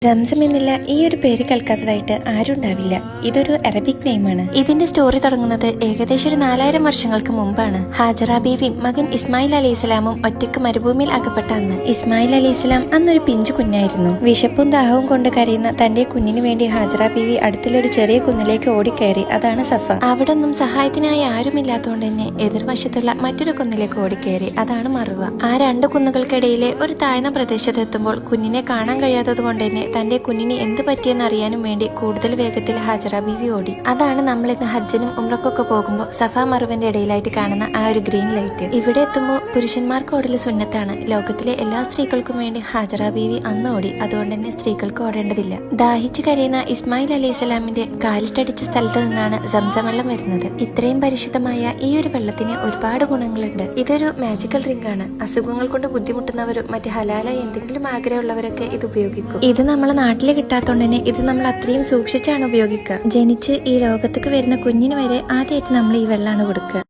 Zamzam എന്നുള്ള ഈ ഒരു പേര് കേൾക്കാത്തതായിട്ട് ആരും ഉണ്ടാവില്ല. ഇതൊരു അറബിക് നെയിമാണ്. ഇതിന്റെ സ്റ്റോറി തുടങ്ങുന്നത് ഏകദേശം ഒരു 4000 വർഷങ്ങൾക്ക് മുമ്പാണ്. ഹാജറ ബീവിയും മകൻ ഇസ്മായിൽ അലൈഹിസ്സലാമും ഒറ്റയ്ക്ക് മരുഭൂമിയിൽ അകപ്പെട്ട അന്ന്. ഇസ്മായിൽ അലൈഹിസ്സലാം അന്നൊരു പിഞ്ചു കുഞ്ഞായിരുന്നു. വിശപ്പും ദാഹവും കൊണ്ട് കരയുന്ന തന്റെ കുഞ്ഞിന് വേണ്ടി ഹാജറ ബീവി അടുത്തുള്ളൊരു ചെറിയ കുന്നിലേക്ക് ഓടിക്കയറി. അതാണ് സഫ. അവിടെ ഒന്നും സഹായത്തിനായി ആരുമില്ലാത്തതുകൊണ്ട് തന്നെ എതിർവശത്തുള്ള മറ്റൊരു കുന്നിലേക്ക് ഓടിക്കയറി. അതാണ് മറുവ. ആ രണ്ട് കുന്നുകൾക്കിടയിലെ ഒരു താഴ്ന്ന പ്രദേശത്തെത്തുമ്പോൾ കുഞ്ഞിനെ കാണാൻ കഴിയാത്തത് കൊണ്ട് തന്നെ തന്റെ കുഞ്ഞിന് എന്ത് പറ്റിയെന്ന് അറിയാനും വേണ്ടി കൂടുതൽ വേഗത്തിൽ ഹാജറ ബീവി ഓടി. അതാണ് നമ്മൾ ഇന്ന് ഹജ്ജിനും ഉംറക്കൊക്കെ പോകുമ്പോൾ സഫ മറുവിന്റെ ഇടയിലായിട്ട് കാണുന്ന ആ ഒരു ഗ്രീൻ ലൈറ്റ്. ഇവിടെ എത്തുമ്പോൾ പുരുഷന്മാർക്ക് ഓടൽ സുന്നത്താണ്. ലോകത്തിലെ എല്ലാ സ്ത്രീകൾക്കും വേണ്ടി ഹാജറ ബീവി അന്ന് ഓടി. അതുകൊണ്ട് തന്നെ സ്ത്രീകൾക്ക് ഓടേണ്ടതില്ല. ദാഹിച്ചു കരയുന്ന ഇസ്മായിൽ അലൈഹിസ്സലാമിന്റെ കാലിട്ടടിച്ച സ്ഥലത്ത് നിന്നാണ് സംസം വെള്ളം വരുന്നത്. ഇത്രയും പരിശുദ്ധമായ ഈ ഒരു വെള്ളത്തിന് ഒരുപാട് ഗുണങ്ങളുണ്ട്. ഇതൊരു മാജിക്കൽ ഡ്രിങ്ക് ആണ്. അസുഖങ്ങൾ കൊണ്ട് ബുദ്ധിമുട്ടുന്നവരും മറ്റ് ഹലാലായി എന്തെങ്കിലും ആഗ്രഹമുള്ളവരൊക്കെ ഇത് ഉപയോഗിക്കും. ഇത് നമ്മളെ നാട്ടിൽ കിട്ടാത്തോണ്ട് തന്നെ ഇത് നമ്മൾ അത്രയും സൂക്ഷിച്ചാണ് ഉപയോഗിക്കുക. ജനിച്ച് ഈ ലോകത്തേക്ക് വരുന്ന കുഞ്ഞിന് വരെ ആദ്യമായിട്ട് നമ്മൾ ഈ വെള്ളമാണ് കൊടുക്കുക.